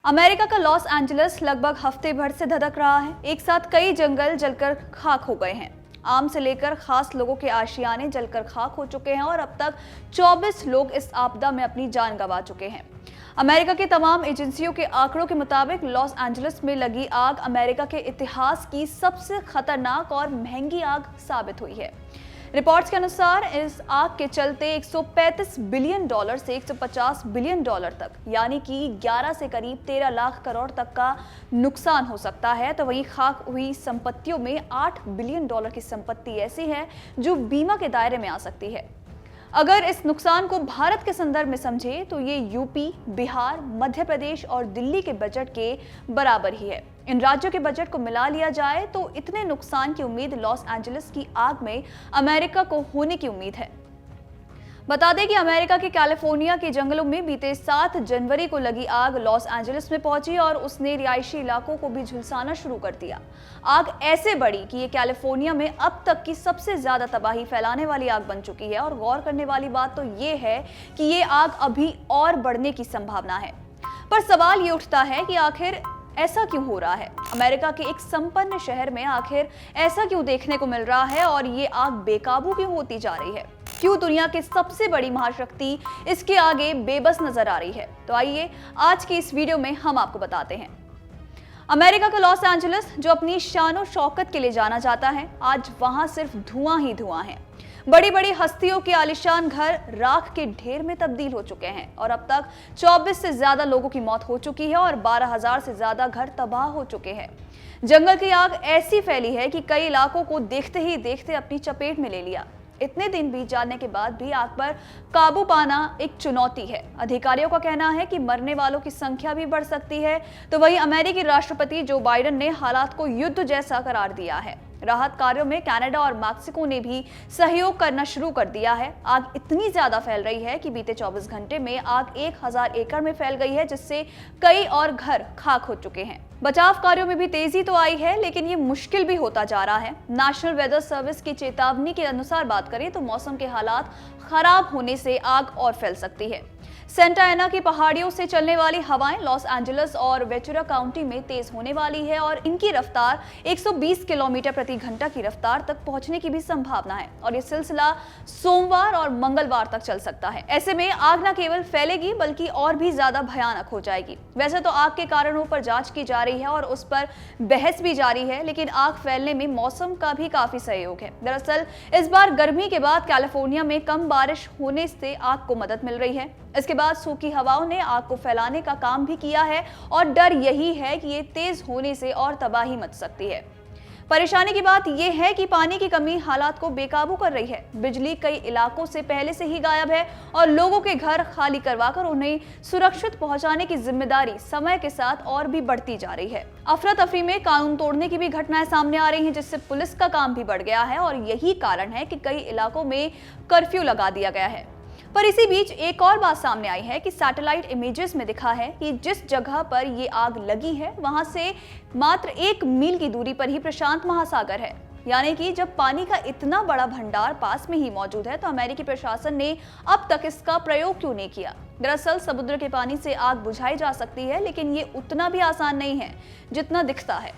America का Los Angeles लगभग हफ्ते भर से धधक रहा है। एक साथ कई जंगल जलकर खाक हो गए हैं। आम से लेकर खास लोगों के आशियाने जलकर खाक हो चुके हैं और अब तक 24 लोग इस आपदा में अपनी जान गंवा चुके हैं। अमेरिका की तमाम एजेंसियों के आंकड़ों के मुताबिक लॉस एंजलिस में लगी आग अमेरिका के इतिहास की सबसे खतरनाक और महंगी आग साबित हुई है। रिपोर्ट्स के अनुसार इस आग के चलते 135 बिलियन डॉलर से 150 बिलियन डॉलर तक यानी कि 11 से करीब 13 लाख करोड़ तक का नुकसान हो सकता है। तो वहीं खाक हुई संपत्तियों में 8 बिलियन डॉलर की संपत्ति ऐसी है जो बीमा के दायरे में आ सकती है। अगर इस नुकसान को भारत के संदर्भ में समझे तो ये यूपी, बिहार, मध्य प्रदेश और दिल्ली के बजट के बराबर ही है। इन राज्यों के बजट को मिला लिया जाए तो इतने नुकसान की उम्मीद लॉस एंजलिस की आग में अमेरिका को होने की उम्मीद है। बता दें कि अमेरिका के कैलिफोर्निया के जंगलों में बीते 7 जनवरी को लगी आग लॉस एंजलिस में पहुंची और उसने रिहायशी इलाकों को भी झुलसाना शुरू कर दिया। आग ऐसे बढ़ी कि ये कैलिफोर्निया में अब तक की सबसे ज्यादा तबाही फैलाने वाली आग बन चुकी है और गौर करने वाली बात तो ये है कि ये आग अभी और बढ़ने की संभावना है। पर सवाल ये उठता है कि आखिर ऐसा क्यों हो रहा है? अमेरिका के एक संपन्न शहर में आखिर ऐसा क्यों देखने को मिल रहा है और ये आग बेकाबू क्यों होती जा रही है? क्यों दुनिया की सबसे बड़ी महाशक्ति इसके आगे बेबस नजर आ रही है? तो आइए आज की इस वीडियो में हम आपको बताते हैं। अमेरिका का लॉस एंजलिस जो अपनी शान शौकत के लिए जाना जाता है, आज वहां सिर्फ धुआं ही धुआं है। बड़ी बड़ी हस्तियों के आलिशान घर राख के ढेर में तब्दील हो चुके हैं और अब तक 24 से ज्यादा लोगों की मौत हो चुकी है और 12,000 से ज्यादा घर तबाह हो चुके हैं। जंगल की आग ऐसी फैली है कि कई इलाकों को देखते ही देखते अपनी चपेट में ले लिया। इतने दिन बीत जाने के बाद भी आग पर काबू पाना एक चुनौती है। अधिकारियों का कहना है कि मरने वालों की संख्या भी बढ़ सकती है। तो वहीं अमेरिकी राष्ट्रपति जो बाइडेन ने हालात को युद्ध जैसा करार दिया है। राहत कार्यों में कनाडा और मैक्सिको ने भी सहयोग करना शुरू कर दिया है। आग इतनी ज्यादा फैल रही है कि बीते 24 घंटे में आग 1000 एकड़ में फैल गई है, जिससे कई और घर खाक हो चुके हैं। बचाव कार्यों में भी तेजी तो आई है, लेकिन ये मुश्किल भी होता जा रहा है। नेशनल वेदर सर्विस की चेतावनी के अनुसार बात करें तो मौसम के हालात खराब होने से आग और फैल सकती है। सेंटा एना की पहाड़ियों से चलने वाली हवाएं लॉस एंजलिस और वेंचुरा काउंटी में तेज होने वाली है और इनकी रफ्तार 120 किलोमीटर प्रति घंटा की रफ्तार तक पहुंचने की भी संभावना है और ये सिलसिला सोमवार और मंगलवार तक चल सकता है। ऐसे में आग न केवल फैलेगी बल्कि और भी ज्यादा भयानक हो जाएगी। वैसे तो आग के कारणों पर जांच की जा रही है और उस पर बहस भी जारी है, लेकिन आग फैलने में मौसम का भी काफी सहयोग है। दरअसल इस बार गर्मी के बाद कैलिफोर्निया में कम बारिश होने से आग को मदद मिल रही है। इसके बाद सूखी हवाओं ने आग को फैलाने का काम भी किया है और डर यही है कि ये तेज होने से और तबाही मच सकती है। परेशानी की बात यह है कि पानी की कमी हालात को बेकाबू कर रही है। बिजली कई इलाकों से पहले से ही गायब है और लोगों के घर खाली करवाकर उन्हें सुरक्षित पहुंचाने की जिम्मेदारी समय के साथ और भी बढ़ती जा रही है। अफरा तफरी में कानून तोड़ने की भी घटनाएं सामने आ रही हैं, जिससे पुलिस का काम भी बढ़ गया है और यही कारण है कि कई इलाकों में कर्फ्यू लगा दिया गया है। पर इसी बीच एक और बात सामने आई है कि सैटेलाइट इमेजेस में दिखा है कि जिस जगह पर ये आग लगी है वहां से मात्र 1 मील की दूरी पर ही प्रशांत महासागर है। यानी कि जब पानी का इतना बड़ा भंडार पास में ही मौजूद है तो अमेरिकी प्रशासन ने अब तक इसका प्रयोग क्यों नहीं किया? दरअसल समुद्र के पानी से आग बुझाई जा सकती है, लेकिन ये उतना भी आसान नहीं है जितना दिखता है,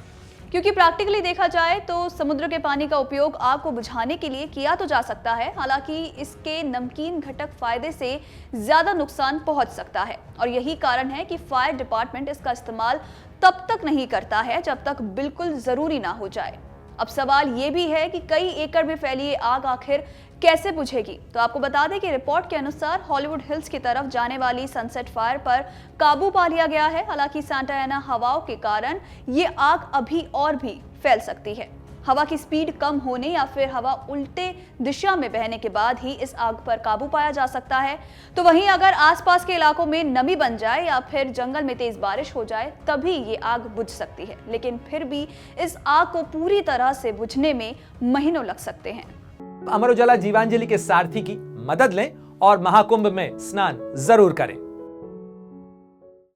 क्योंकि प्रैक्टिकली देखा जाए तो समुद्र के पानी का उपयोग आग को बुझाने के लिए किया तो जा सकता है। हालांकि इसके नमकीन घटक फायदे से ज्यादा नुकसान पहुंच सकता है और यही कारण है कि फायर डिपार्टमेंट इसका इस्तेमाल तब तक नहीं करता है जब तक बिल्कुल जरूरी ना हो जाए। अब सवाल ये भी है कि कई एकड़ में फैली ये आग आखिर कैसे बुझेगी? तो आपको बता दें कि रिपोर्ट के अनुसार हॉलीवुड हिल्स की तरफ जाने वाली सनसेट फायर पर काबू पा लिया गया है। हालांकि सेंटा एना हवाओं के कारण ये आग अभी और भी फैल सकती है। हवा की स्पीड कम होने या फिर हवा उल्टे दिशा में बहने के बाद ही इस आग पर काबू पाया जा सकता है। तो वहीं अगर आसपास के इलाकों में नमी बन जाए या फिर जंगल में तेज बारिश हो जाए तभी ये आग बुझ सकती है, लेकिन फिर भी इस आग को पूरी तरह से बुझने में महीनों लग सकते हैं। अमर उजाला जीवांजलि के सारथी की मदद लें और महाकुंभ में स्नान जरूर करें।